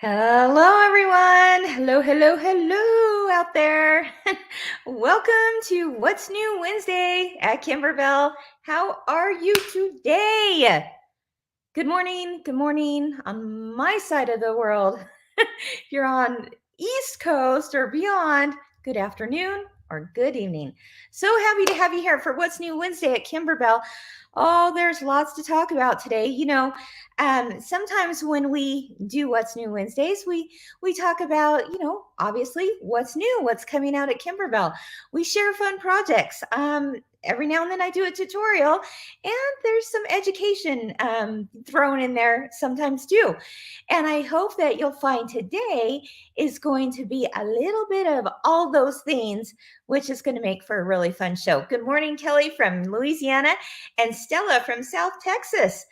Hello, everyone. Hello, hello, hello out there. Welcome to What's New Wednesday at Kimberbell. How are you today? Good morning on my side of the world. If you're on East Coast or beyond, good afternoon or good evening. So happy to have you here for What's New Wednesday at Kimberbell. Oh, there's lots to talk about today. Sometimes when we do What's New Wednesdays, we talk about, obviously what's new, what's coming out at Kimberbell. We share fun projects. Every now and then I do a tutorial, and there's some education thrown in there sometimes too. And I hope that you'll find today is going to be a little bit of all those things, which is going to make for a really fun show. Good morning, Kelly from Louisiana and Stella from South Texas.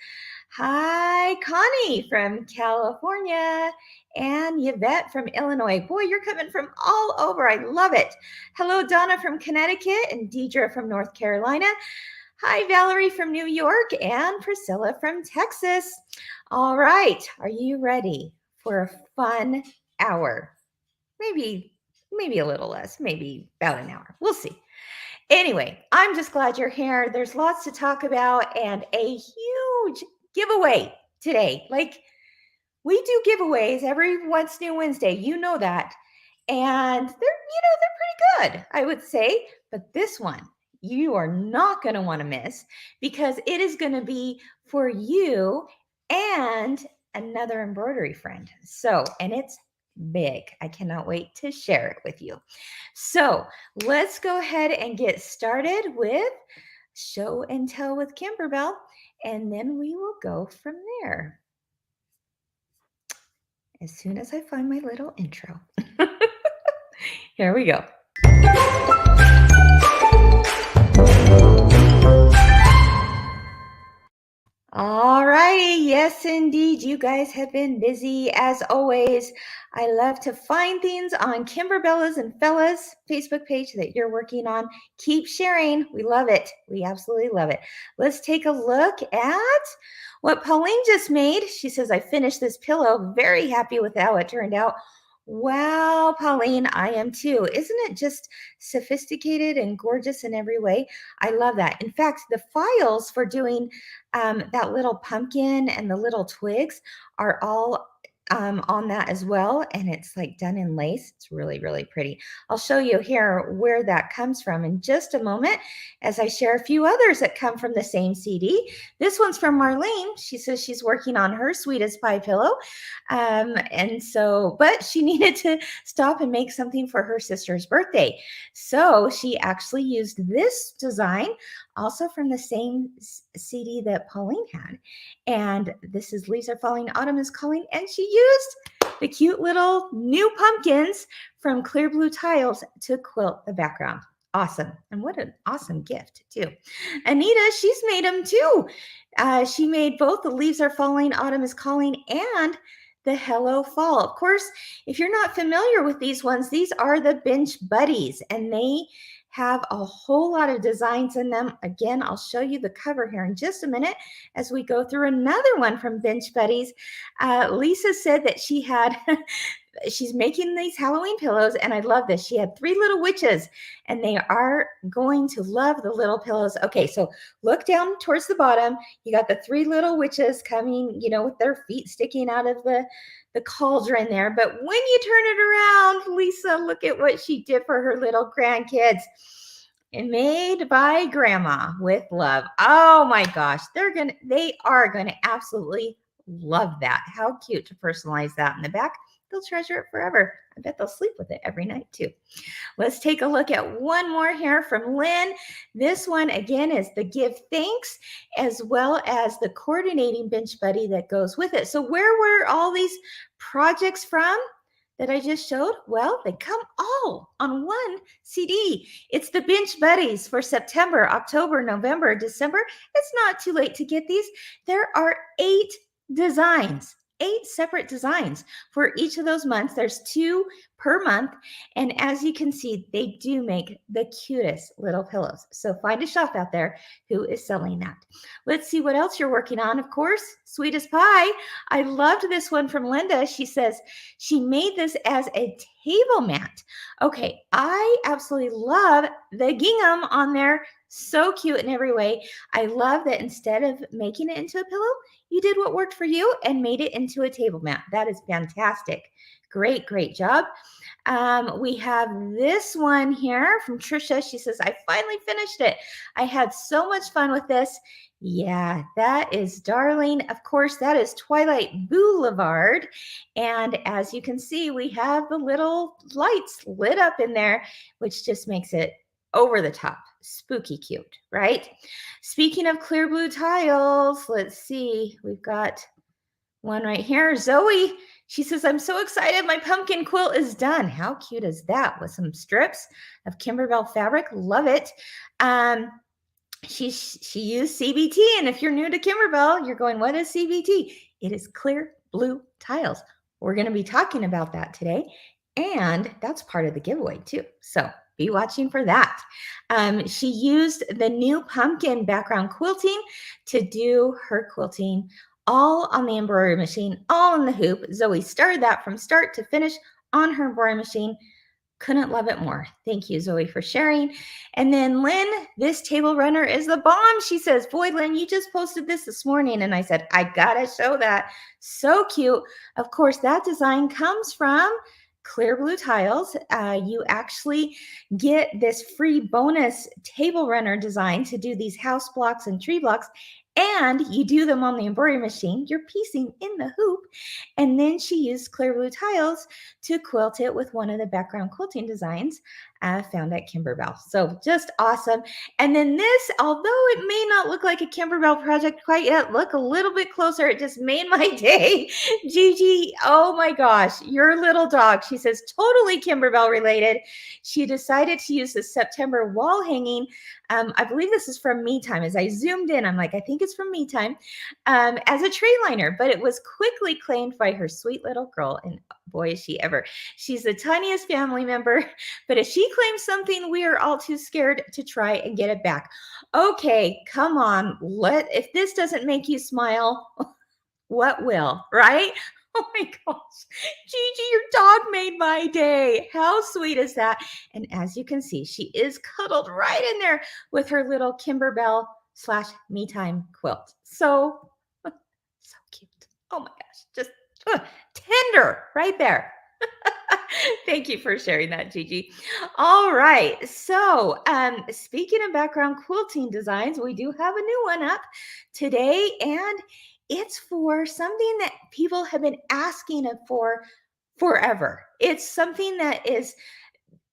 Hi, Connie from California and Yvette from Illinois. Boy, you're coming from all over. I love it. Hello, Donna from Connecticut and Deidre from North Carolina. Hi, Valerie from New York and Priscilla from Texas. All right, are you ready for a fun hour? Maybe a little less, maybe about an hour. We'll see. Anyway, I'm just glad you're here. There's lots to talk about and a huge giveaway today. Like, we do giveaways every What's New Wednesday. You know that. And they're pretty good, I would say. But this one, you are not going to want to miss because it is going to be for you and another embroidery friend. So, and it's big. I cannot wait to share it with you. So let's go ahead and get started with show and tell with Kimberbell, and then we will go from there. As soon as I find my little intro. Here we go. All righty. Yes, indeed. You guys have been busy as always. I love to find things on Kimberbella's and Fella's Facebook page that you're working on. Keep sharing. We love it. We absolutely love it. Let's take a look at what Pauline just made. She says, I finished this pillow. Very happy with how it turned out. Wow, Pauline, I am too. Isn't it just sophisticated and gorgeous in every way? I love that. In fact, the files for doing that little pumpkin and the little twigs are all on that as well. And it's like done in lace. It's really, really pretty. I'll show you here where that comes from in just a moment as I share a few others that come from the same CD. This one's from Marlene. She says she's working on her sweetest pie pillow. But she needed to stop and make something for her sister's birthday. So she actually used this design also from the same CD that Pauline had. And this is Leaves Are Falling, Autumn is Calling. And she used the cute little new pumpkins from Clear Blue Tiles to quilt the background. Awesome. And what an awesome gift, too. Anita, she's made them, too. She made both the Leaves Are Falling, Autumn is Calling, and the Hello Fall. Of course, if you're not familiar with these ones, these are the Bench Buddies, and they have a whole lot of designs in them. Again, I'll show you the cover here in just a minute as we go through another one from Bench Buddies. Lisa said that she had, she's making these Halloween pillows, and I love this. She had 3 little witches, and they are going to love the little pillows. Okay, so look down towards the bottom. You got the 3 little witches coming, with their feet sticking out of the cauldron there. But when you turn it around, Lisa, look at what she did for her little grandkids. And made by Grandma with love. Oh my gosh, they are gonna absolutely love that. How cute to personalize that in the back. They'll treasure it forever. I bet they'll sleep with it every night too. Let's take a look at one more here from Lynn. This one again is the give thanks as well as the coordinating bench buddy that goes with it. So where were all these projects from that I just showed? Well, they come all on one CD. It's the Bench Buddies for September, October, November, December. It's not too late to get these. There are 8 designs. 8 separate designs for each of those months. There's 2 per month. And as you can see, they do make the cutest little pillows. So find a shop out there who is selling that. Let's see what else you're working on. Of course, sweet as pie. I loved this one from Linda. She says she made this as a table mat. Okay, I absolutely love the gingham on there. So cute in every way. I love that instead of making it into a pillow, you did what worked for you and made it into a table mat. That is fantastic. Great, great job. We have this one here from Trisha. She says, I finally finished it. I had so much fun with this. Yeah, that is darling. Of course, that is Twilight Boulevard. And as you can see, we have the little lights lit up in there, which just makes it over the top, spooky cute, right? Speaking of clear blue tiles, let's see. We've got one right here. Zoe, she says, I'm so excited. My pumpkin quilt is done. How cute is that? With some strips of Kimberbell fabric. Love it. She used CBT. And if you're new to Kimberbell, you're going, what is CBT? It is clear blue tiles. We're going to be talking about that today. And that's part of the giveaway too. So be watching for that. She used the new pumpkin background quilting to do her quilting all on the embroidery machine, all in the hoop. Zoe started that from start to finish on her embroidery machine. Couldn't love it more. Thank you, Zoe, for sharing. And then Lynn, this table runner is the bomb. She says, boy, Lynn, you just posted this morning. And I said, I gotta show that. So cute. Of course, that design comes from Clear Blue Tiles. You actually get this free bonus table runner design to do these house blocks and tree blocks. And you do them on the embroidery machine. You're piecing in the hoop. And then she used Clear Blue Tiles to quilt it with one of the background quilting designs found at Kimberbell. So just awesome. And then this, although it may not look like a Kimberbell project quite yet, look a little bit closer. It just made my day. Gigi, oh my gosh, your little dog. She says, totally Kimberbell related. She decided to use the September wall hanging. I believe this is from Me Time. As I zoomed in, I'm like, I think it's from Me Time, as a tray liner, but it was quickly claimed by her sweet little girl. And boy, is she ever. She's the tiniest family member, but if she claims something, we are all too scared to try and get it back. Okay, come on. If this doesn't make you smile, what will, right? Oh my gosh, Gigi, your dog made my day. How sweet is that? And as you can see, she is cuddled right in there with her little Kimberbell / Me Time quilt. So cute. Oh my gosh, just tender right there. Thank you for sharing that, Gigi. All right. So speaking of background quilting designs, we do have a new one up today, and it's for something that people have been asking for forever. It's something that is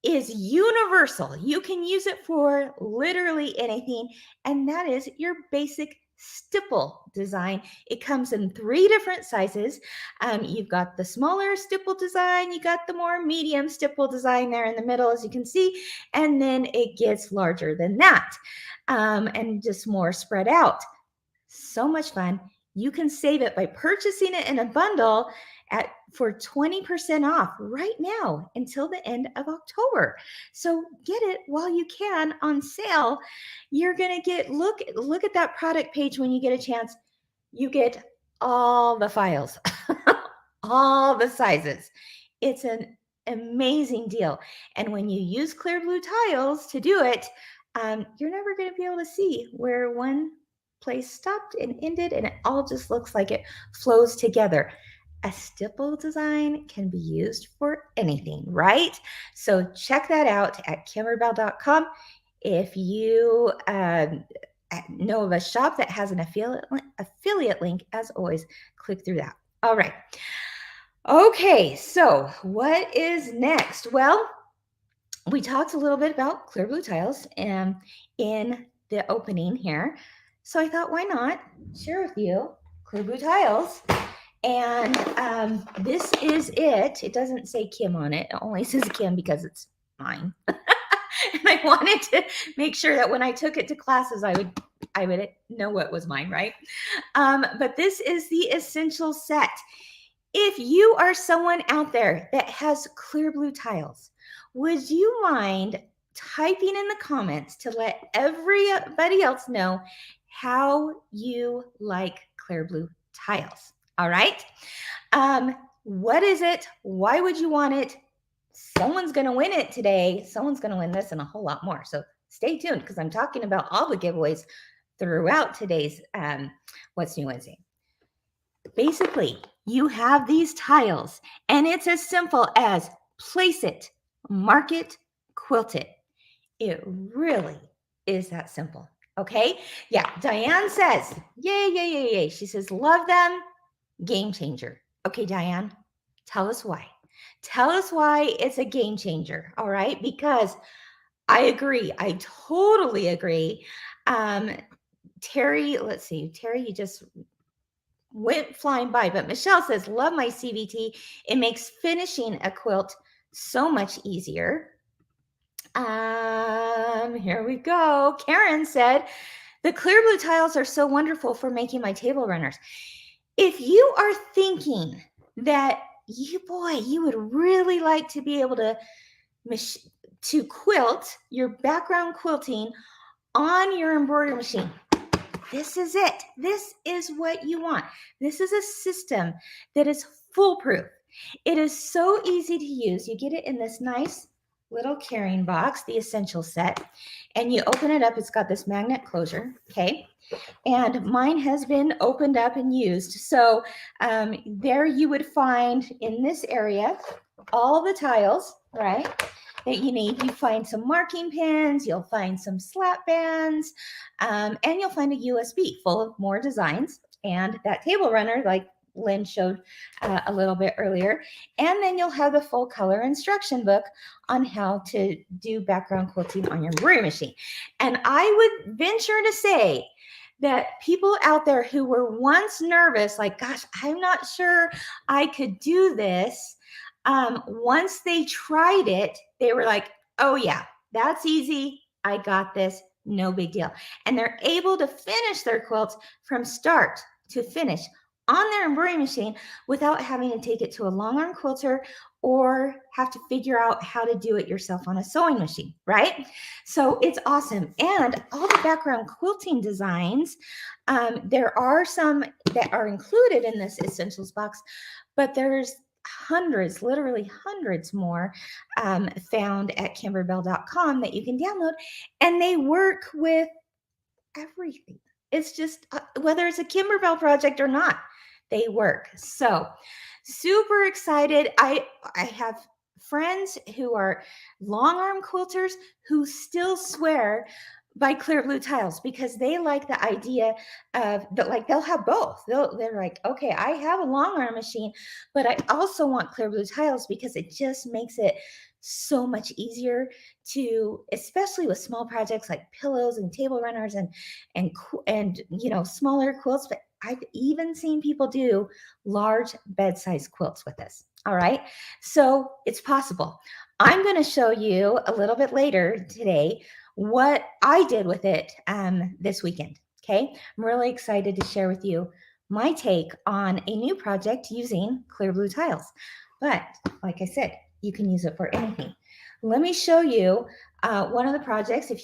universal. You can use it for literally anything, and that is your basic stipple design. It comes in 3 different sizes. You've got the smaller stipple design, you got the more medium stipple design there in the middle, as you can see, and then it gets larger than that, and just more spread out. So much fun. You can save it by purchasing it in a bundle for 20% off right now until the end of October. So get it while you can on sale. You're going to get, look at that product page when you get a chance. You get all the files, all the sizes. It's an amazing deal. And when you use Clear Blue Tiles to do it, you're never going to be able to see where one place stopped and ended, and it all just looks like it flows together. A stipple design can be used for anything, right? So check that out at kimberbell.com. If you know of a shop that has an affiliate link, as always, click through that. All right. Okay, so what is next? Well, we talked a little bit about Clear Blue Tiles in the opening here. So I thought, why not share with you Clear Blue Tiles? And this is it. It doesn't say Kim on it. It only says Kim because it's mine. And I wanted to make sure that when I took it to classes, I would know what was mine, right? But this is the essential set. If you are someone out there that has clear blue tiles, would you mind typing in the comments to let everybody else know how you like clear blue tiles? All right. What is it? Why would you want it? Someone's going to win it today. Someone's going to win this and a whole lot more. So stay tuned because I'm talking about all the giveaways throughout today's What's New Wednesday. Basically, you have these tiles, and it's as simple as place it, mark it, quilt it. It really is that simple. Okay? Yeah, Diane says, yay, yay, yay, yay. She says, love them, game changer. Okay, Diane, tell us why. Tell us why it's a game changer, all right? Because I agree. I totally agree. Terry, let's see. Terry, you just went flying by, but Michelle says, love my CVT. It makes finishing a quilt so much easier. Here we go. Karen said, the clear blue tiles are so wonderful for making my table runners. If you are thinking that you would really like to be able to quilt your background quilting on your embroidery machine, this is it. This is what you want. This is a system that is foolproof. It is so easy to use. You get it in this nice little carrying box, the essential set, and you open it up. It's got this magnet closure, okay? And mine has been opened up and used. So there you would find in this area all the tiles, right, that you need. You find some marking pins, you'll find some slap bands, and you'll find a USB full of more designs and that table runner like Lynn showed a little bit earlier. And then you'll have the full color instruction book on how to do background quilting on your embroidery machine. And I would venture to say that people out there who were once nervous, like, gosh, I'm not sure I could do this. Once they tried it, they were like, oh yeah, that's easy. I got this. No big deal. And they're able to finish their quilts from start to finish on their embroidery machine without having to take it to a long arm quilter or have to figure out how to do it yourself on a sewing machine, right? So it's awesome. And all the background quilting designs, there are some that are included in this essentials box, but there's hundreds, literally hundreds more found at kimberbell.com that you can download, and they work with everything. It's just whether it's a Kimberbell project or not, they work. So super excited. I have friends who are long arm quilters who still swear by clear blue tiles because they like the idea of that, like they'll have both. They're like, okay, I have a long arm machine, but I also want clear blue tiles because it just makes it so much easier to, especially with small projects like pillows and table runners and smaller quilts. But I've even seen people do large bed-sized quilts with this. All right, so it's possible. I'm going to show you a little bit later today what I did with it this weekend. Okay, I'm really excited to share with you my take on a new project using clear blue tiles. But like I said, you can use it for anything. Let me show you one of the projects. If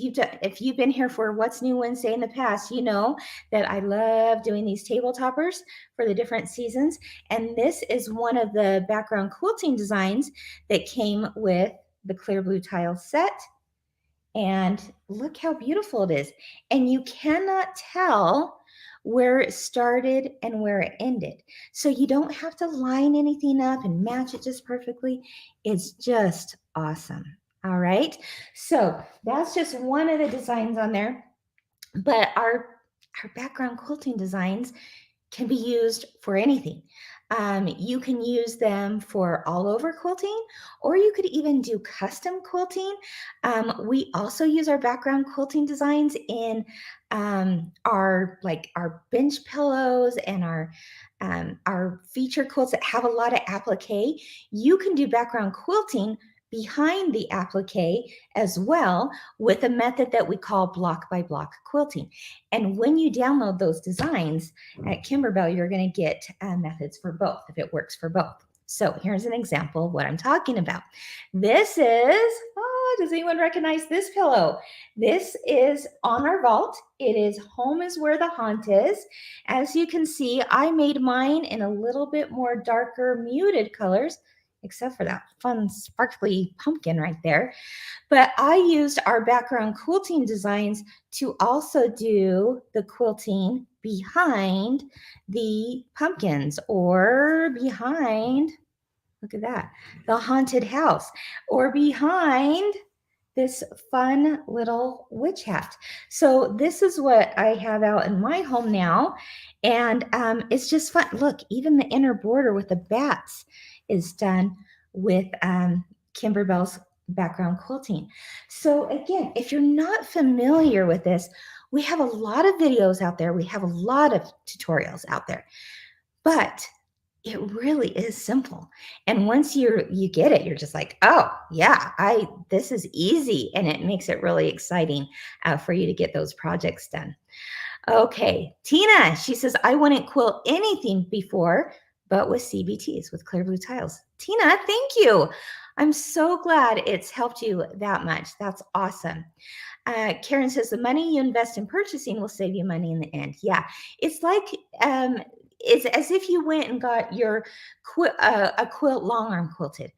you've been here for What's New Wednesday in the past, you know that I love doing these table toppers for the different seasons. And this is one of the background quilting designs that came with the clear blue tile set. And look how beautiful it is. And you cannot tell where it started and where it ended. So you don't have to line anything up and match it just perfectly. It's just awesome. All right. So that's just one of the designs on there. But our background quilting designs can be used for anything. You can use them for all over quilting, or you could even do custom quilting. We also use our background quilting designs in our bench pillows and our feature quilts that have a lot of applique. You can do background quilting behind the applique as well with a method that we call block by block quilting. And when you download those designs at Kimberbell, you're going to get methods for both if it works for both. So here's an example of what I'm talking about. This is, does anyone recognize this pillow? This is on our vault. It is Home is Where the Haunt Is. As you can see, I made mine in a little bit more darker muted colors, except for that fun sparkly pumpkin right there. But I used our background quilting designs to also do the quilting behind the pumpkins or behind, look at that, the haunted house, or behind this fun little witch hat. So this is what I have out in my home now. And it's just fun. Look, even the inner border with the bats is done with Kimberbell's background quilting. So again, if you're not familiar with this, we have a lot of videos out there. We have a lot of tutorials out there. But it really is simple. And once you get it, you're just like, oh yeah, this is easy. And it makes it really exciting for you to get those projects done. Okay, Tina, she says, I wouldn't quilt anything before, but with CBTs, with clear blue tiles. Tina, thank you. I'm so glad it's helped you that much. That's awesome. Karen says, the money you invest in purchasing will save you money in the end. Yeah, it's like, it's as if you went and got your a quilt long arm quilted.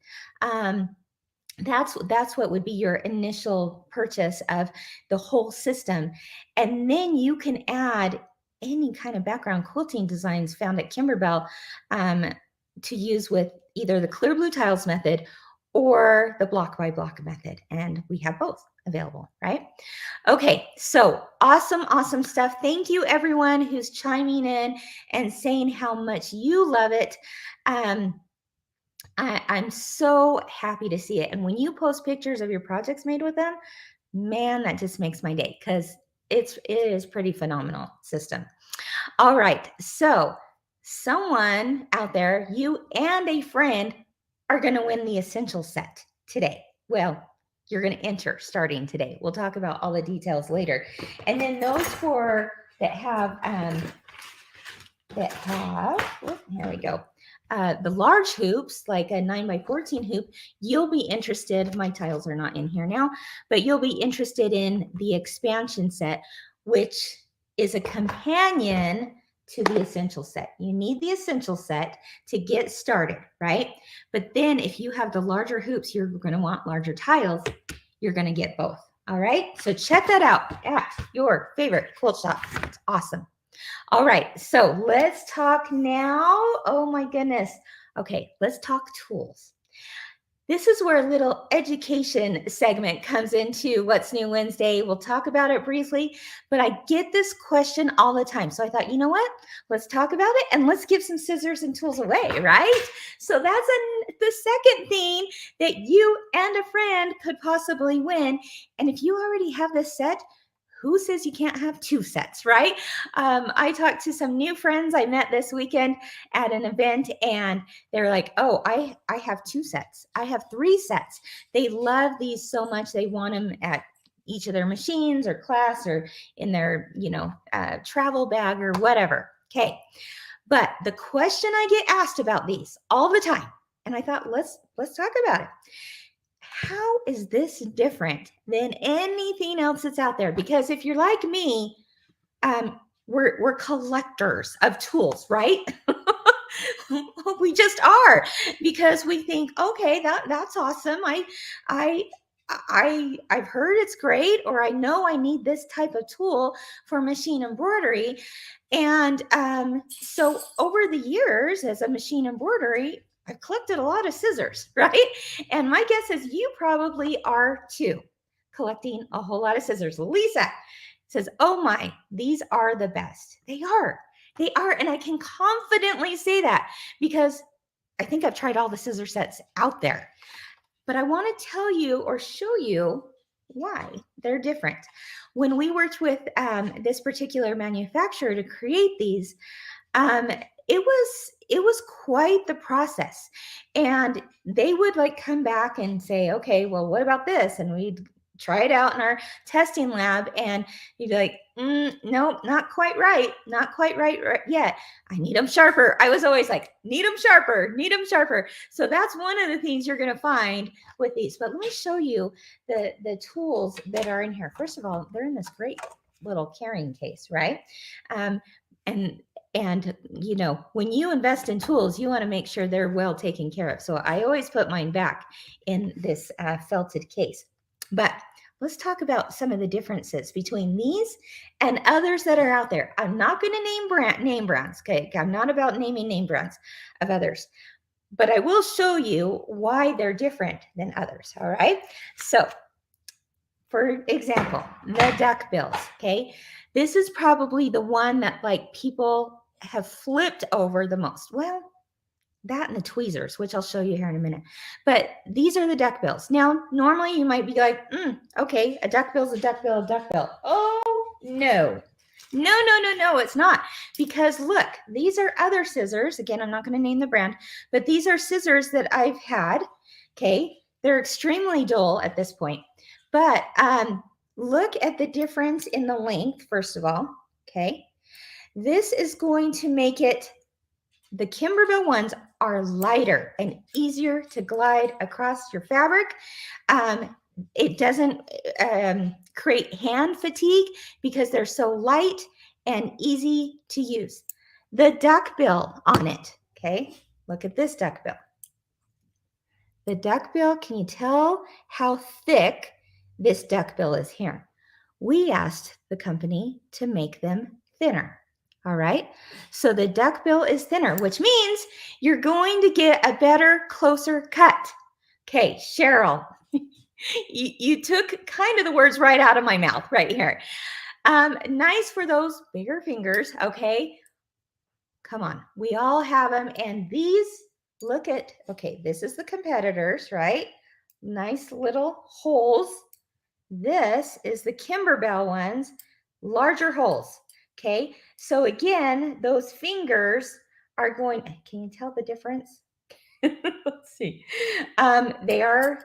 That's what would be your initial purchase of the whole system. And then you can add any kind of background quilting designs found at Kimberbell to use with either the clear blue tiles method or the block by block method. And we have both available, right? Okay, so awesome stuff. Thank you everyone who's chiming in and saying how much you love it. I'm so happy to see it. And when you post pictures of your projects made with them, man, that just makes my day because it is pretty phenomenal system. All right, so someone out there, you and a friend are going to win the essential set today. Well, you're going to enter starting today. We'll talk about all the details later. And then those four that have, here we go. The large hoops, like a 9x14 hoop, you'll be interested, my tiles are not in here now, but you'll be interested in the expansion set, which is a companion to the essential set. You need the essential set to get started, right? But then if you have the larger hoops, you're going to want larger tiles. You're going to get both. All right. So check that out at your favorite quilt shop. It's awesome. All right. So let's talk now. Oh my goodness. Okay. Let's talk tools. This is where a little education segment comes into What's New Wednesday. We'll talk about it briefly, but I get this question all the time. So I thought, you know what? Let's talk about it and let's give some scissors and tools away, right? So that's the second thing that you and a friend could possibly win. And if you already have this set, who says you can't have two sets, right? I talked to some new friends I met this weekend at an event, and they're like, oh, I have two sets. I have three sets. They love these so much. They want them at each of their machines or class or in their, travel bag or whatever. Okay. But the question I get asked about these all the time, and I thought, let's talk about it. How is this different than anything else that's out there? Because if you're like me, we're collectors of tools, right? We just are, because we think, okay, that's awesome. I've heard it's great, or I know I need this type of tool for machine embroidery. And so over the years as a machine embroidery, I've collected a lot of scissors, right? And my guess is you probably are too, collecting a whole lot of scissors. Lisa says, oh my, these are the best. They are. And I can confidently say that because I think I've tried all the scissor sets out there. But I want to tell you or show you why they're different. When we worked with this particular manufacturer to create these, it was quite the process. And they would like come back and say, okay, well, what about this? And we'd try it out in our testing lab, and you'd be like, nope, not quite right, not quite right yet. I need them sharper. I was always like, need them sharper, need them sharper. So that's one of the things you're going to find with these. But let me show you the tools that are in here. First of all, they're in this great little carrying case, right? And you know, when you invest in tools, you want to make sure they're well taken care of. So I always put mine back in this felted case. But let's talk about some of the differences between these and others that are out there. I'm not going to name brands. Okay, I'm not about naming name brands of others, but I will show you why they're different than others. All right. So, for example, the duckbills. Okay, this is probably the one that like people have flipped over the most. Well, that and the tweezers, which I'll show you here in a minute. But these are the duckbills. Now, normally you might be like, okay, a duckbill is a duckbill, a duckbill. Oh, no. No, it's not. Because look, these are other scissors. Again, I'm not going to name the brand, but these are scissors that I've had. Okay, they're extremely dull at this point. But look at the difference in the length, first of all. Okay, this is going to make it, the Kimberbell ones are lighter and easier to glide across your fabric. It doesn't create hand fatigue because they're so light and easy to use. The duckbill on it, okay? Look at this duckbill. The duckbill, can you tell how thick this duckbill is here? We asked the company to make them thinner. All right. So the duckbill is thinner, which means you're going to get a better, closer cut. Okay, Cheryl, you took kind of the words right out of my mouth right here. Nice for those bigger fingers. Okay. Come on. We all have them. And these, look at, okay, this is the competitors, right? Nice little holes. This is the Kimberbell ones, larger holes. Okay, so again, those fingers are going, can you tell the difference? Let's see. They are,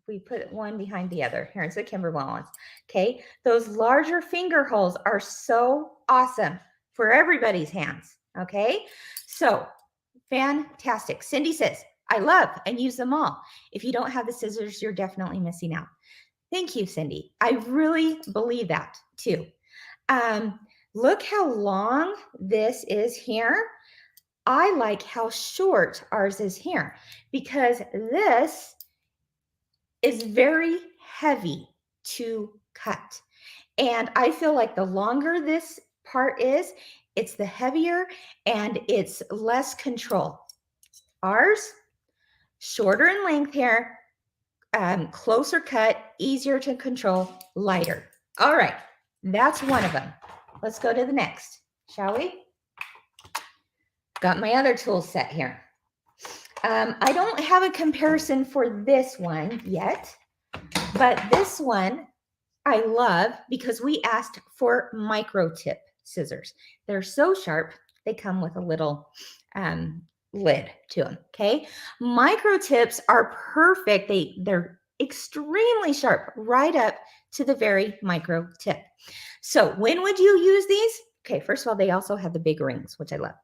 we put one behind the other. Here's the Kimberbell ones. Okay, those larger finger holes are so awesome for everybody's hands. Okay, so fantastic. Cindy says, I love and use them all. If you don't have the scissors, you're definitely missing out. Thank you, Cindy. I really believe that too. Look how long this is here. I like how short ours is here because this is very heavy to cut. And I feel like the longer this part is, it's the heavier and it's less control. Ours, shorter in length here, closer cut, easier to control, lighter. All right, that's one of them. Let's go to the next, shall we? Got my other tool set here. I don't have a comparison for this one yet, but this one I love because we asked for micro tip scissors. They're so sharp, they come with a little lid to them, okay? Micro tips are perfect. They're extremely sharp right up to the very micro tip. So when would you use these? Okay, first of all, they also have the big rings, which I love.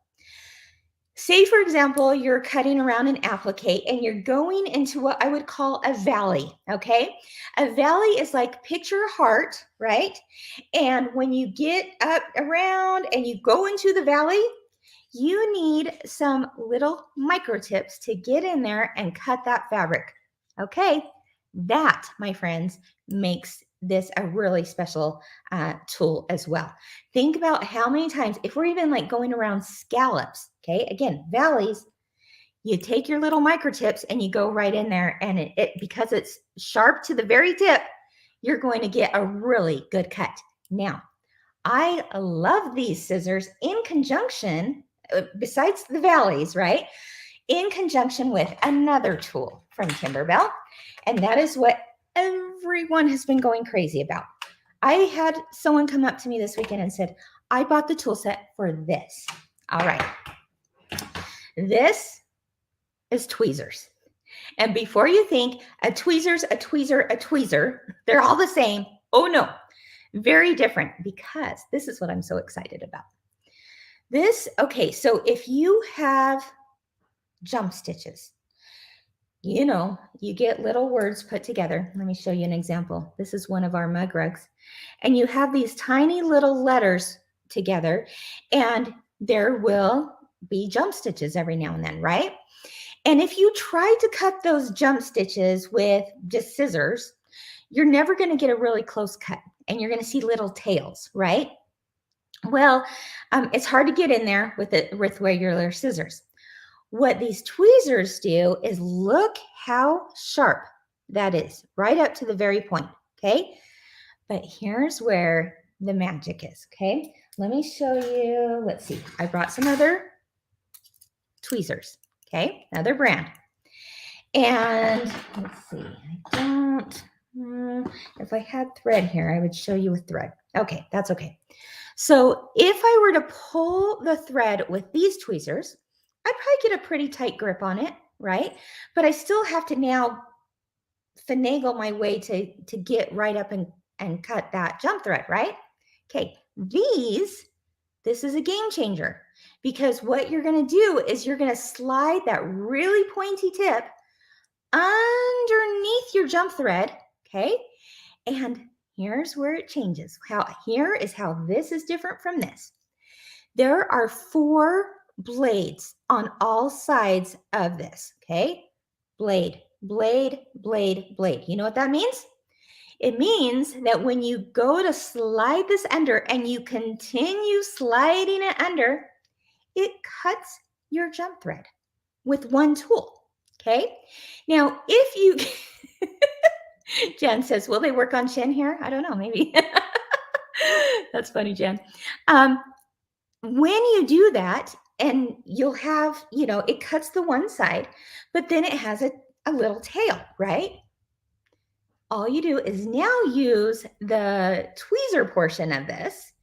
Say, for example, you're cutting around an applique and you're going into what I would call a valley, okay? A valley is like picture a heart, right? And when you get up around and you go into the valley, you need some little micro tips to get in there and cut that fabric, okay? That, my friends, makes this a really special tool as well. Think about how many times, if we're even like going around scallops, okay, again, valleys, you take your little micro tips and you go right in there, and it because it's sharp to the very tip, you're going to get a really good cut. Now, I love these scissors in conjunction, besides the valleys, right? In conjunction with another tool from Kimberbell, and that is what everyone has been going crazy about. I had someone come up to me this weekend and said, I bought the tool set for this. All right. This is tweezers. And before you think a tweezer's a tweezer, a tweezer, they're all the same. Oh no, very different, because this is what I'm so excited about. Okay, so if you have jump stitches, you get little words put together. Let me show you an example. This is one of our mug rugs. And you have these tiny little letters together, and there will be jump stitches every now and then, right? And if you try to cut those jump stitches with just scissors, you're never going to get a really close cut, and you're going to see little tails, right? Well, it's hard to get in there with regular scissors. What these tweezers do is look how sharp that is, right up to the very point, okay? But here's where the magic is, okay? Let me show you. Let's see. I brought some other tweezers, okay? Another brand. And let's see. If I had thread here, I would show you with thread. Okay, that's okay. So if I were to pull the thread with these tweezers, I'd probably get a pretty tight grip on it, right? But I still have to now finagle my way to get right up and cut that jump thread, right? Okay, this is a game changer, because what you're going to do is you're going to slide that really pointy tip underneath your jump thread, okay? And here's where it changes. Here is how this is different from this. There are 4 blades on all sides of this, okay? Blade, blade, blade, blade. You know what that means? It means that when you go to slide this under and you continue sliding it under, it cuts your jump thread with one tool, okay? Now, if you, Jen says, will they work on Shin here? I don't know, maybe. That's funny, Jen. When you do that, and you'll have, it cuts the one side, but then it has a little tail, right? All you do is now use the tweezer portion of this.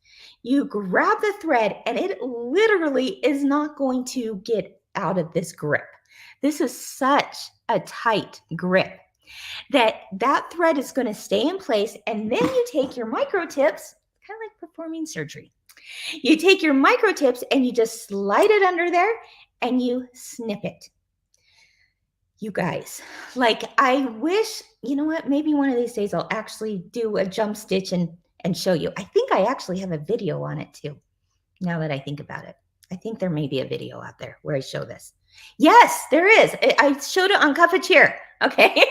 You grab the thread, and it literally is not going to get out of this grip. This is such a tight grip that thread is going to stay in place, and then you take your micro tips, kind of like performing surgery. You take your micro tips and you just slide it under there and you snip it. You guys, I wish, you know what, maybe one of these days I'll actually do a jump stitch and show you. I think I actually have a video on it too, now that I think about it. I think there may be a video out there where I show this. Yes, there is. I showed it on Cup of Cheer, okay?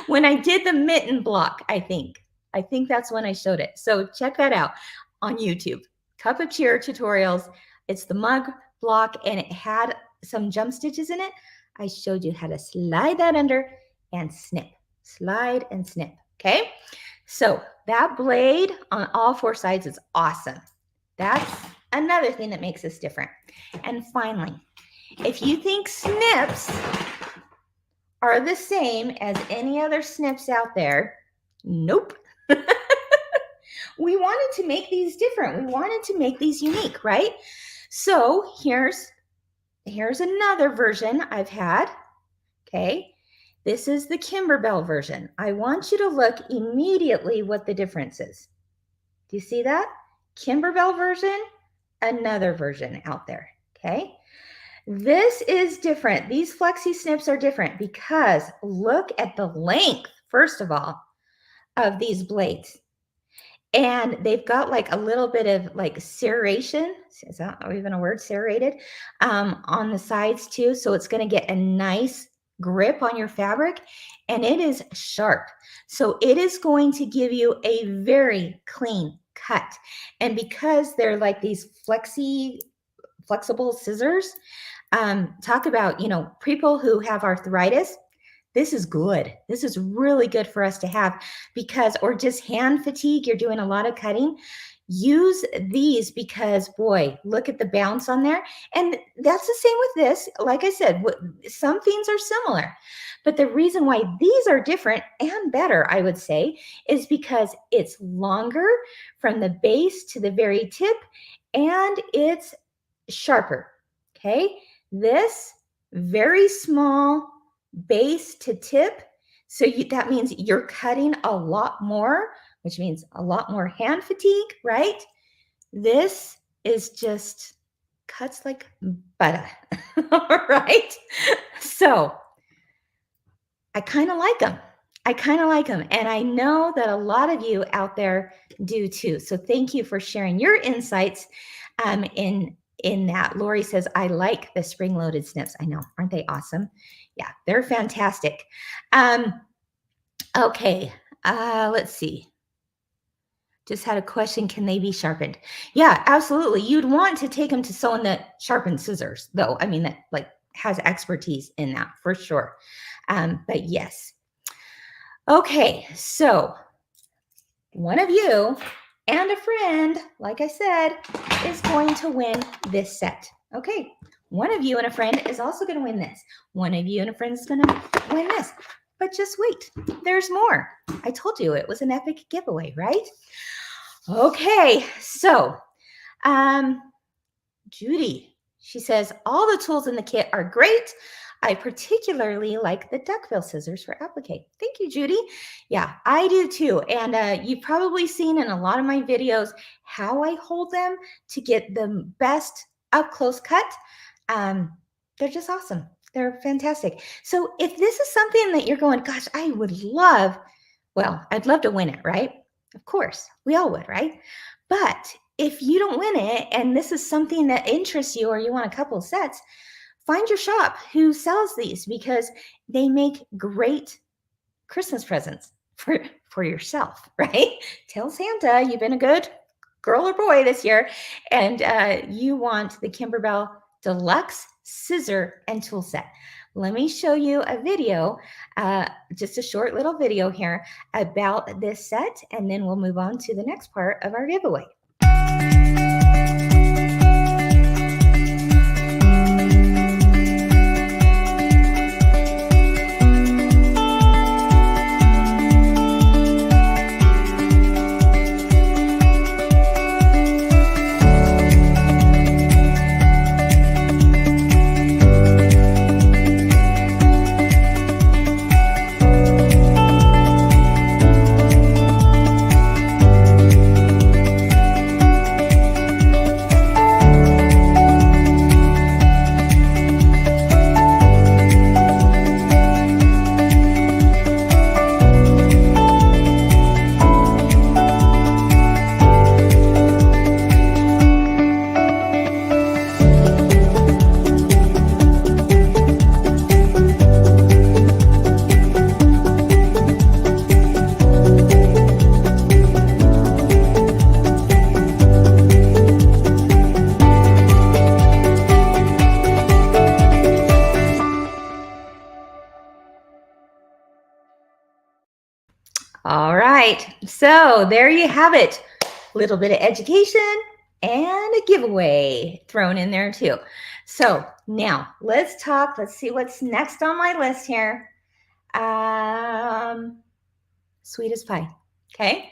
When I did the mitten block, I think that's when I showed it. So check that out on YouTube. Cup of Cheer tutorials. It's the mug block, and it had some jump stitches in it. I showed you how to slide that under and snip. Slide and snip, okay? So that blade on all 4 sides is awesome. That's another thing that makes this different. And finally, if you think snips are the same as any other snips out there, nope. We wanted to make these different. We wanted to make these unique, right? So here's another version I've had, okay? This is the Kimberbell version. I want you to look immediately what the difference is. Do you see that? Kimberbell version, another version out there, okay? This is different. These flexi snips are different because look at the length, first of all, of these blades. And they've got a little bit of serration. Is that even a word? Serrated on the sides too. So it's going to get a nice grip on your fabric, and it is sharp. So it is going to give you a very clean cut. And because they're like these flexible scissors, talk about, people who have arthritis. This is good. This is really good for us to have or just hand fatigue, you're doing a lot of cutting. Use these because, boy, look at the bounce on there. And that's the same with this. Like I said, some things are similar. But the reason why these are different and better, I would say, is because it's longer from the base to the very tip, and it's sharper, okay? This very small base to tip. So that means you're cutting a lot more, which means a lot more hand fatigue, right? This is just cuts like butter, right? So I kind of like them. And I know that a lot of you out there do too. So thank you for sharing your insights in that. Lori says, I like the spring-loaded snips. I know, aren't they awesome? Yeah, they're fantastic. Okay, let's see. Just had a question, can they be sharpened? Yeah, absolutely. You'd want to take them to someone that sharpens scissors, though. I mean, that like has expertise in that for sure. But yes. Okay, so one of you and a friend, like I said, is going to win this set. Okay, one of you and a friend is also going to win this. One of you and a friend is going to win this. But just wait, there's more. I told you it was an epic giveaway, right? Okay, so Judy, she says, all the tools in the kit are great. I particularly like the duckbill scissors for applique. Thank you, Judy. Yeah, I do too. And you've probably seen in a lot of my videos how I hold them to get the best up close cut. They're just awesome. They're fantastic. So if this is something that you're going, gosh, I would love, well, I'd love to win it, right? Of course, we all would, right? But if you don't win it and this is something that interests you or you want a couple of sets, find your shop who sells these because they make great Christmas presents for yourself, right? Tell Santa you've been a good girl or boy this year and you want the Kimberbell Deluxe Scissor and Tool Set. Let me show you a video, just a short little video here about this set, and then we'll move on to the next part of our giveaway. All right, so there you have it. A little bit of education and a giveaway thrown in there too. So now let's talk. Let's see what's next on my list here. Sweet as pie. Okay.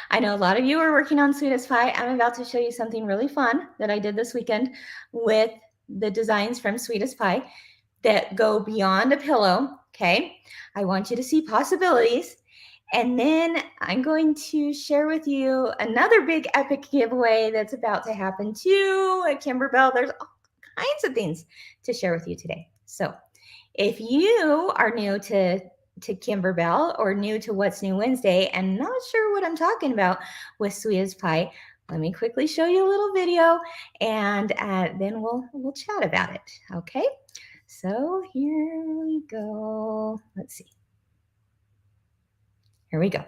I know a lot of you are working on Sweet as Pie. I'm about to show you something really fun that I did this weekend with the designs from Sweet as Pie that go beyond a pillow. Okay. I want you to see possibilities. And then I'm going to share with you another big epic giveaway that's about to happen too at Kimberbell. There's all kinds of things to share with you today. So if you are new to Kimberbell or new to What's New Wednesday and not sure what I'm talking about with Sweet as Pie, let me quickly show you a little video and then we'll chat about it. Okay, so here we go. Let's see. Here we go.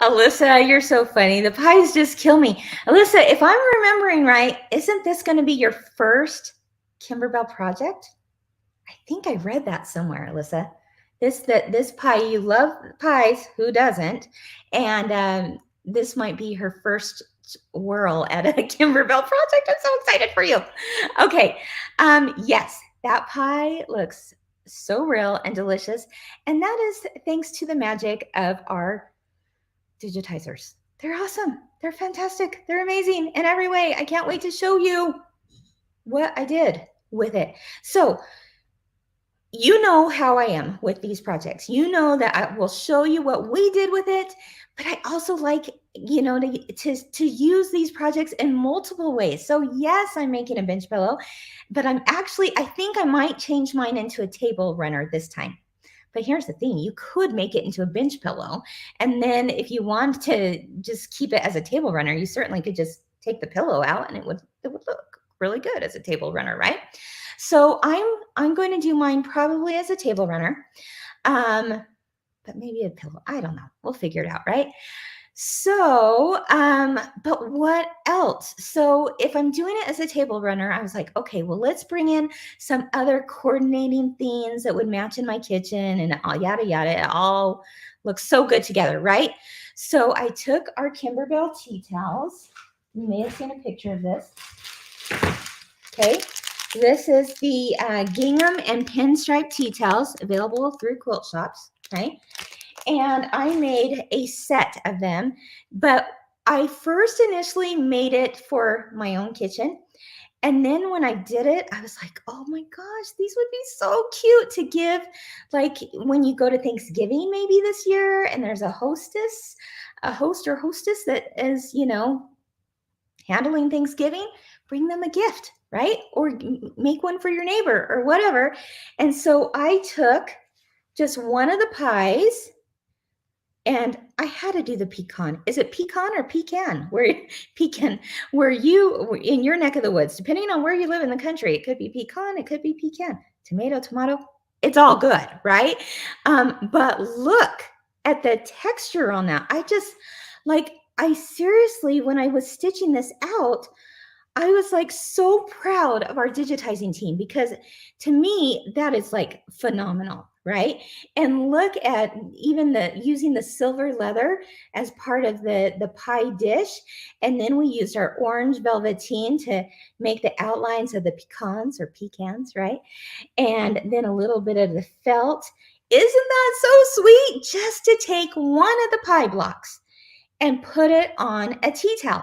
Alyssa, you're so funny. The pies just kill me. Alyssa, if I'm remembering right, isn't this going to be your first Kimberbell project? I think I read that somewhere, Alyssa. This pie, you love pies, who doesn't? And this might be her first whirl at a Kimberbell project. I'm so excited for you. Okay, yes, that pie looks so real and delicious, and that is thanks to the magic of our digitizers. They're awesome. They're fantastic. They're amazing in every way. I can't wait to show you what I did with it. So you know how I am with these projects. You know that I will show you what we did with it, but I also like, to use these projects in multiple ways. So yes, I'm making a bench pillow, but I think I might change mine into a table runner this time. But here's the thing, you could make it into a bench pillow. And then if you want to just keep it as a table runner, you certainly could just take the pillow out and it would look really good as a table runner, right? So I'm going to do mine probably as a table runner, but maybe a pillow. I don't know. We'll figure it out, right? So, but what else? So if I'm doing it as a table runner, I was like, okay, well, let's bring in some other coordinating themes that would match in my kitchen and all yada yada. It all looks so good together, right? So I took our Kimberbell tea towels. You may have seen a picture of this. Okay. This is the gingham and pinstripe tea towels available through quilt shops, okay? And I made a set of them, but I first initially made it for my own kitchen. And then when I did it, I was like, oh my gosh, these would be so cute to give, like when you go to Thanksgiving maybe this year and there's a host or hostess that is, handling Thanksgiving, bring them a gift, right? Or make one for your neighbor or whatever. And so I took just one of the pies and I had to do the pecan. Is it pecan or pecan? Where you in your neck of the woods, depending on where you live in the country, it could be pecan, it could be pecan, tomato. It's all good, right? But look at the texture on that. I seriously, when I was stitching this out, I was like so proud of our digitizing team because to me, that is like phenomenal, right? And look at even using the silver leather as part of the pie dish. And then we used our orange velveteen to make the outlines of the pecans, right? And then a little bit of the felt. Isn't that so sweet? Just to take one of the pie blocks and put it on a tea towel.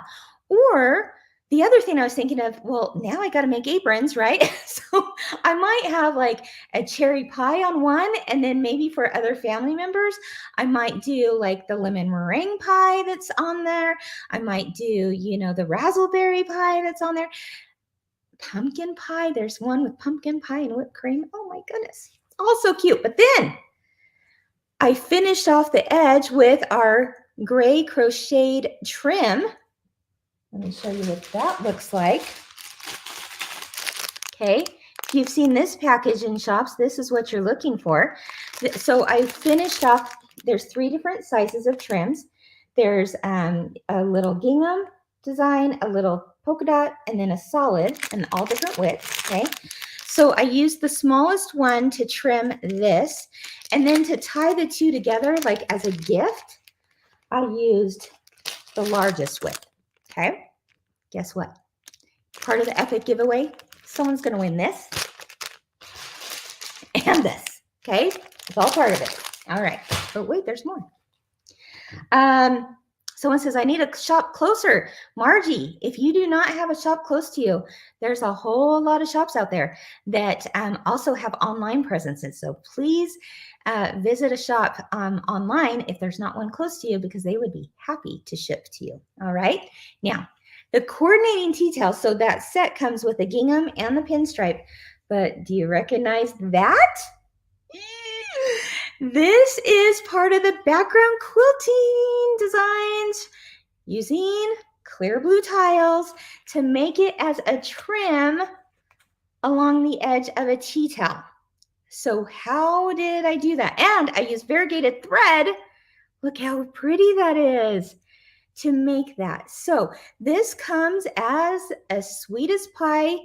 Or the other thing I was thinking of, well, now I got to make aprons, right? So I might have like a cherry pie on one, and then maybe for other family members, I might do like the lemon meringue pie that's on there. I might do, the raspberry pie that's on there. Pumpkin pie, there's one with pumpkin pie and whipped cream. Oh my goodness, all so cute. But then I finished off the edge with our gray crocheted trim. Let me show you what that looks like. Okay, if you've seen this package in shops, this is what you're looking for. So I finished off, there's 3 different sizes of trims. There's a little gingham design, a little polka dot, and then a solid, and all different widths, okay? So I used the smallest one to trim this, and then to tie the two together, like as a gift, I used the largest width, okay? Guess what? Part of the epic giveaway, someone's going to win this and this, okay? It's all part of it. All right. But wait, there's more. Someone says, I need a shop closer. Margie, if you do not have a shop close to you, there's a whole lot of shops out there that also have online presences. So please visit a shop online if there's not one close to you, because they would be happy to ship to you. All right. Now, the coordinating tea towel. So that set comes with the gingham and the pinstripe. But do you recognize that? This is part of the background quilting designs using clear blue tiles to make it as a trim along the edge of a tea towel. So how did I do that? And I used variegated thread Look how pretty that is to make that. So this comes as a sweetest pie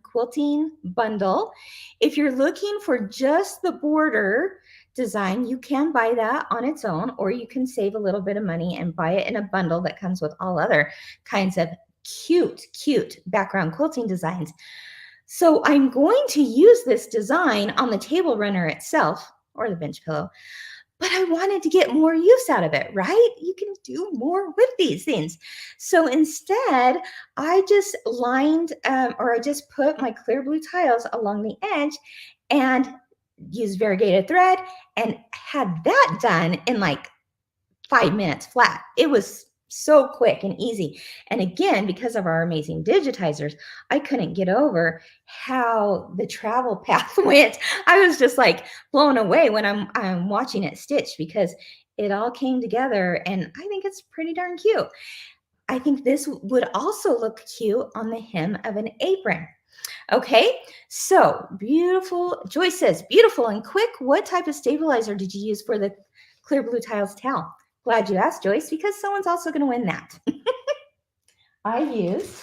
quilting bundle. If you're looking for just the border design, you can buy that on its own, or you can save a little bit of money and buy it in a bundle that comes with all other kinds of cute background quilting designs. So I'm going to use this design on the table runner itself, or the bench pillow, but I wanted to get more use out of it, right? You can do more with these things. So instead, I just lined, or I just put my clear blue tiles along the edge and used variegated thread and had that done in like 5 minutes flat. It was so quick and easy. And again, because of our amazing digitizers, I couldn't get over how the travel path went. I was just like blown away when I'm watching it stitch, because it all came together, and I think it's pretty darn cute. I think this would also look cute on the hem of an apron. Okay, so beautiful. Joyce says, beautiful and quick. What type of stabilizer did you use for the clear blue tiles towel? Glad you asked, Joyce, because someone's also going to win that. I used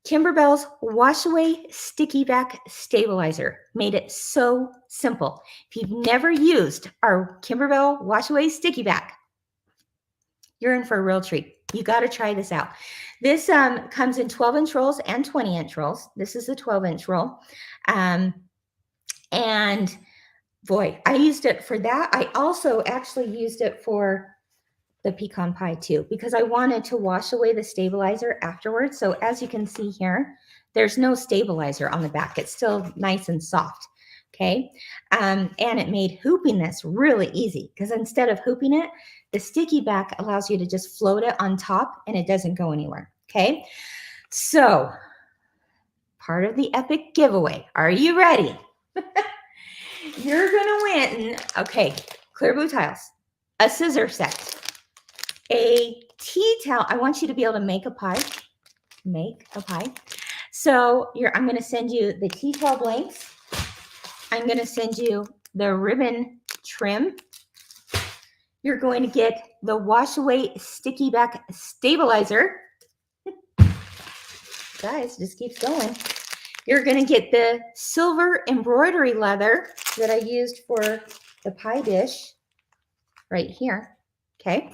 Kimberbell's Wash Away Sticky Back Stabilizer. Made it so simple. If you've never used our Kimberbell Wash Away Sticky Back, you're in for a real treat. You got to try this out. This comes in 12-inch rolls and 20-inch rolls. This is the 12-inch roll. And boy, I used it for that. I also actually used it for the pecan pie too, because I wanted to wash away the stabilizer afterwards. So as you can see here, there's no stabilizer on the back. It's still nice and soft. Okay. And it made hooping this really easy, because instead of hooping it, the sticky back allows you to just float it on top and it doesn't go anywhere. Okay. So part of the epic giveaway. Are you ready? You're going to win. Okay. Clear blue tiles, a scissor set, a tea towel. I want you to be able to make a pie. Make a pie. So I'm going to send you the tea towel blanks. I'm going to send you the ribbon trim. You're going to get the Wash Away Sticky Back Stabilizer. Guys, just keeps going. You're going to get the silver embroidery leather that I used for the pie dish right here. Okay.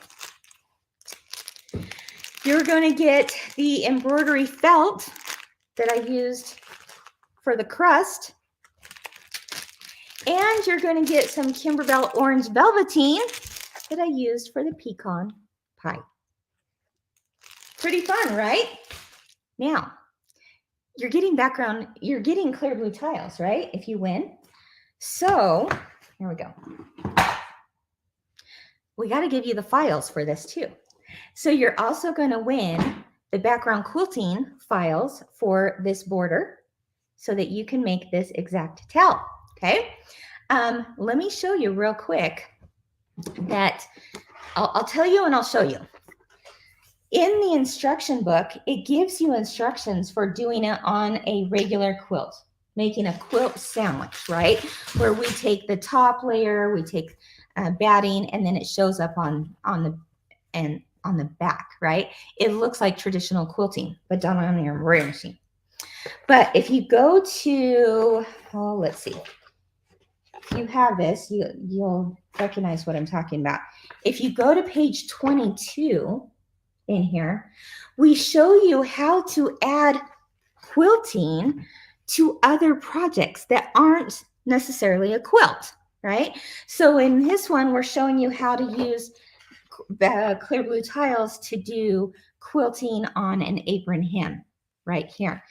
You're going to get the embroidery felt that I used for the crust. And you're going to get some Kimberbell orange velveteen that I used for the pecan pie. Pretty fun, right? Now, you're getting clear blue tiles, right? If you win. So, here we go. We got to give you the files for this too. So you're also going to win the background quilting files for this border so that you can make this exact towel. Okay. Let me show you real quick that I'll tell you and I'll show you. In the instruction book, it gives you instructions for doing it on a regular quilt, making a quilt sandwich, right? Where we take the top layer, we take batting, and then it shows up on the back, right? It looks like traditional quilting, but done on your embroidery machine. But if you go to, let's see. If you have this, you'll recognize what I'm talking about. If you go to page 22 in here, we show you how to add quilting to other projects that aren't necessarily a quilt, right? So in this one, we're showing you how to use clear blue tiles to do quilting on an apron hem right here.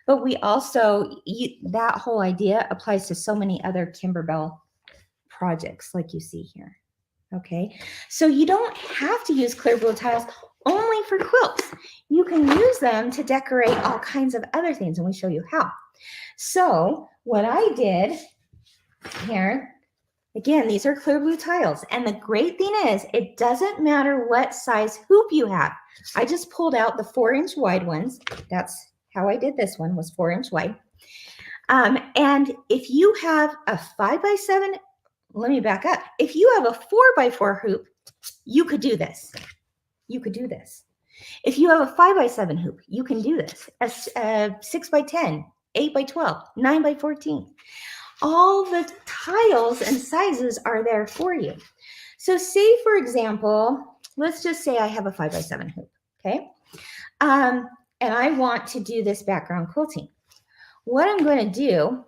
But we also, that whole idea applies to so many other Kimberbell projects like you see here. Okay, so you don't have to use clear blue tiles only for quilts. You can use them to decorate all kinds of other things, and we show you how. So what I did here, again, these are clear blue tiles. And the great thing is it doesn't matter what size hoop you have. I just pulled out the 4-inch wide ones. That's how I did this one, was 4-inch wide. And if you have a 5x7 let me back up. If you have a 4x4 hoop, you could do this. You could do this. If you have a 5x7 hoop, you can do this. A 6x10, 8x12, 9x14. All the tiles and sizes are there for you. So say, for example, let's just say I have a 5x7 hoop, okay? And I want to do this background quilting. What I'm going to do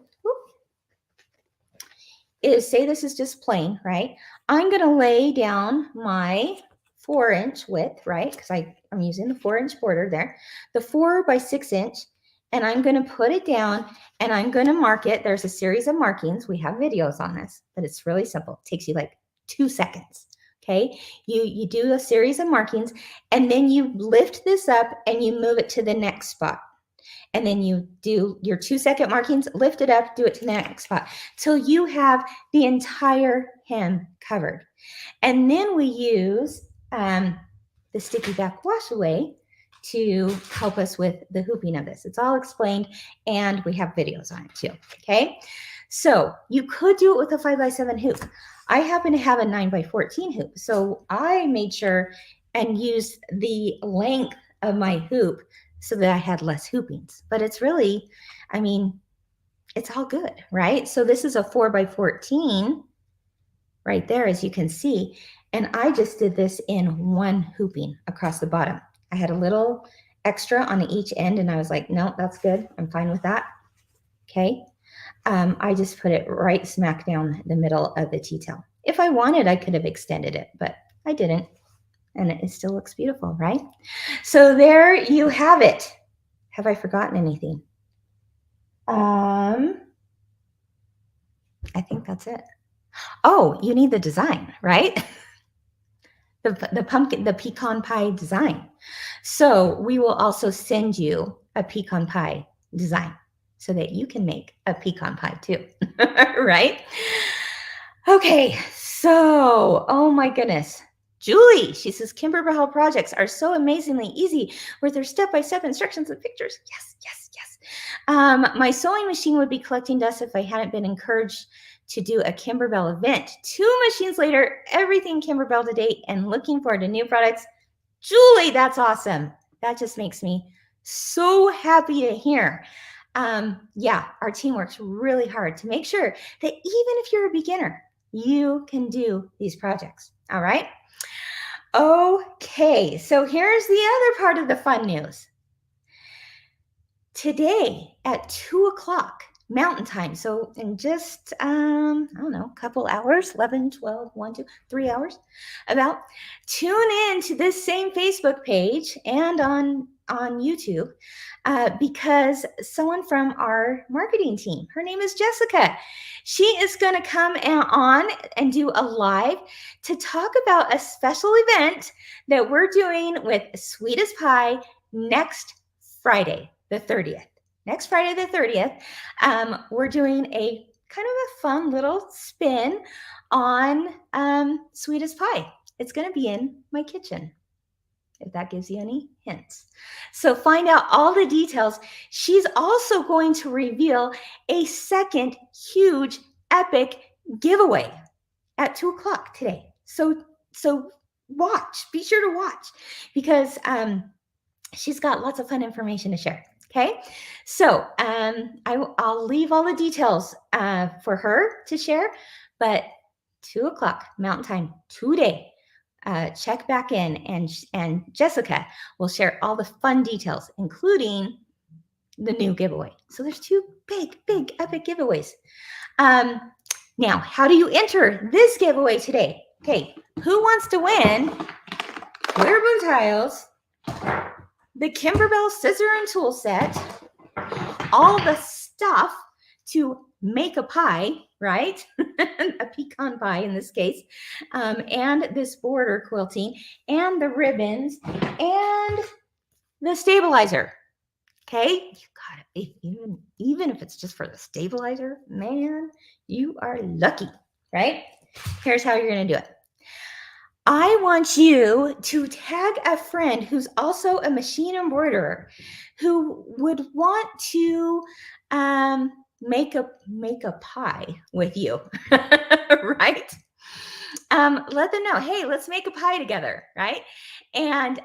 is, say this is just plain, right? I'm going to lay down my 4-inch width, right? Because I'm using the 4-inch border there, the 4x6 and I'm going to put it down and I'm going to mark it. There's a series of markings. We have videos on this, but it's really simple. It takes you like 2 seconds. Okay, you do a series of markings and then you lift this up and you move it to the next spot. And then you do your 2-second markings, lift it up, do it to the next spot till you have the entire hem covered. And then we use the sticky back wash away to help us with the hooping of this. It's all explained and we have videos on it too, okay? So you could do it with a 5x7 hoop. I happen to have a 9x14 hoop, so I made sure and used the length of my hoop so that I had less hoopings. But it's really, I mean, it's all good, right? So this is a 4x14 right there, as you can see. And I just did this in one hooping across the bottom. I had a little extra on each end and I was like, no, that's good. I'm fine with that. Okay. I just put it right smack down the middle of the T-tail. If I wanted, I could have extended it, but I didn't. And it still looks beautiful, right? So there you have it. Have I forgotten anything? I think that's it. Oh, you need the design, right? The pecan pie design. So we will also send you a pecan pie design so that you can make a pecan pie too, right? Okay, so, oh my goodness. Julie, she says, Kimberbell projects are so amazingly easy with their step-by-step instructions and pictures. Yes, yes, yes. My sewing machine would be collecting dust if I hadn't been encouraged to do a Kimberbell event. 2 machines later, everything Kimberbell to date and looking forward to new products. Julie, that's awesome. That just makes me so happy to hear. Yeah, our team works really hard to make sure that even if you're a beginner, you can do these projects. All right. Okay, so here's the other part of the fun news. Today at 2 o'clock Mountain Time, so in just, I don't know, a couple hours, 11, 12, 1, 2, 3 hours, about, tune in to this same Facebook page and on YouTube because someone from our marketing team, her name is Jessica. She is going to come on and do a live to talk about a special event that we're doing with Sweet as Pie next Friday, the 30th. Next Friday, the 30th, we're doing a kind of a fun little spin on Sweet as Pie. It's going to be in my kitchen, if that gives you any hints. So find out all the details. She's also going to reveal a second huge epic giveaway at 2 o'clock today. So watch, be sure to watch because she's got lots of fun information to share. Okay, so I'll leave all the details for her to share, but 2 o'clock Mountain Time today. Check back in and Jessica will share all the fun details, including the new giveaway. So there's 2 big, epic giveaways. Now, how do you enter this giveaway today? Okay, who wants to win Clear Blue Tiles, the Kimberbell scissor and tool set, all the stuff to make a pie, right? A pecan pie in this case, and this border quilting, and the ribbons, and the stabilizer. Okay, you got it. Even if it's just for the stabilizer, man, you are lucky, right? Here's how you're going to do it. I want you to tag a friend who's also a machine embroiderer who would want to make a pie with you, right? right? Let them know, hey, let's make a pie together, right? And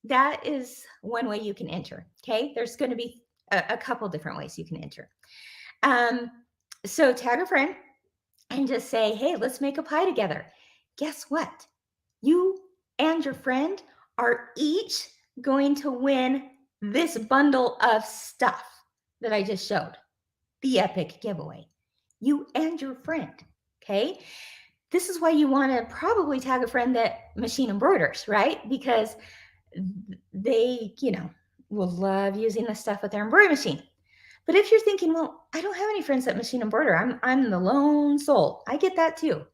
that is one way you can enter. Okay, there's going to be a couple different ways you can enter. So tag a friend and just say, hey, let's make a pie together. Guess what? You and your friend are each going to win this bundle of stuff that I just showed, the epic giveaway. You and your friend, okay? This is why you want to probably tag a friend that machine embroiders, right? Because they, will love using the stuff with their embroidery machine. But if you're thinking, well, I don't have any friends that machine embroider, I'm the lone soul. I get that too.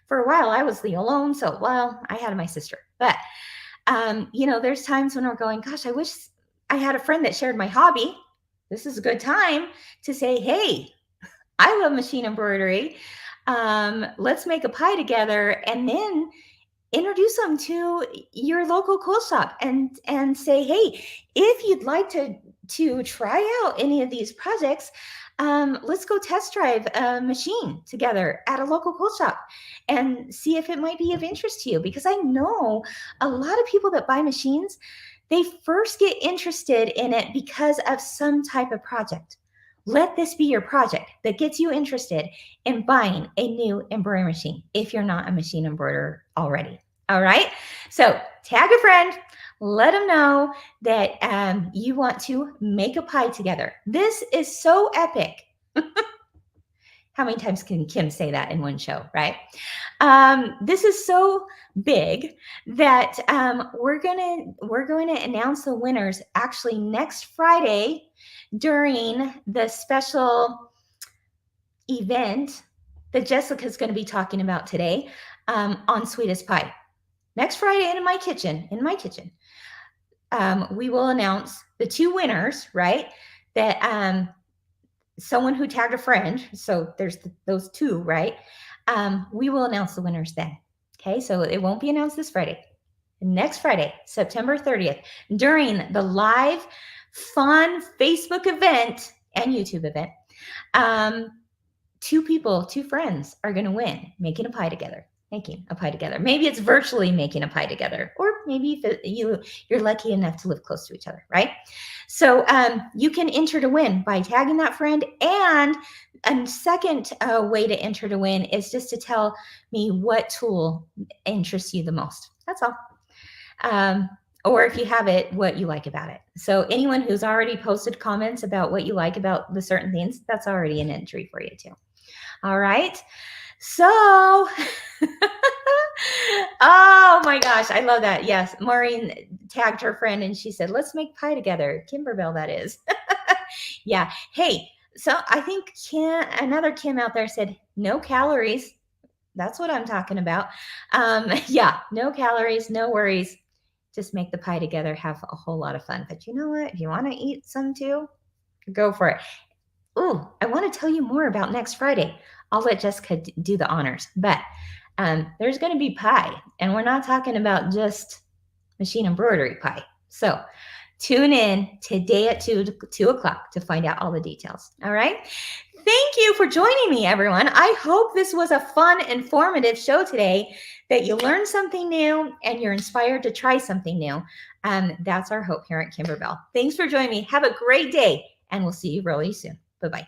For a while I was the alone soul. Well, I had my sister, but there's times when we're going, gosh, I wish I had a friend that shared my hobby. This is a good time to say, hey, I love machine embroidery. Let's make a pie together, and then introduce them to your local cool shop and say, hey, if you'd like to try out any of these projects, let's go test drive a machine together at a local cool shop and see if it might be of interest to you. Because I know a lot of people that buy machines, they first get interested in it because of some type of project. Let this be your project that gets you interested in buying a new embroidery machine if you're not a machine embroiderer already. All right. So tag a friend, let them know that you want to make a pie together. This is so epic. How many times can Kim say that in one show, right? This is so big that we're going to announce the winners actually next Friday during the special event that Jessica's going to be talking about today on Sweetest Pie. Next Friday in my kitchen, we will announce the two winners, right? That someone who tagged a friend. So there's those two, right? We will announce the winners then. Okay, so it won't be announced this Friday. Next Friday, September 30th, during the live fun Facebook event and YouTube event, two friends are going to win making a pie together. Maybe it's virtually making a pie together, or maybe you're lucky enough to live close to each other, right? So you can enter to win by tagging that friend. And a second way to enter to win is just to tell me what tool interests you the most. That's all. Or if you have it, what you like about it. So anyone who's already posted comments about what you like about the certain things, that's already an entry for you too. All right. So, oh my gosh, I love that. Yes, Maureen tagged her friend and she said, let's make pie together. Kimberbell, that is. Yeah. Hey, so I think another Kim out there said, no calories. That's what I'm talking about. Yeah, no calories, no worries. Just make the pie together, have a whole lot of fun. But you know what? If you want to eat some too, go for it. Ooh, I want to tell you more about next Friday. I'll let Jessica do the honors, but there's going to be pie, and we're not talking about just machine embroidery pie. So tune in today at 2 o'clock to find out all the details. All right. Thank you for joining me, everyone. I hope this was a fun, informative show today, that you learned something new and you're inspired to try something new. That's our hope here at Kimberbell. Thanks for joining me. Have a great day, and we'll see you really soon. Bye-bye.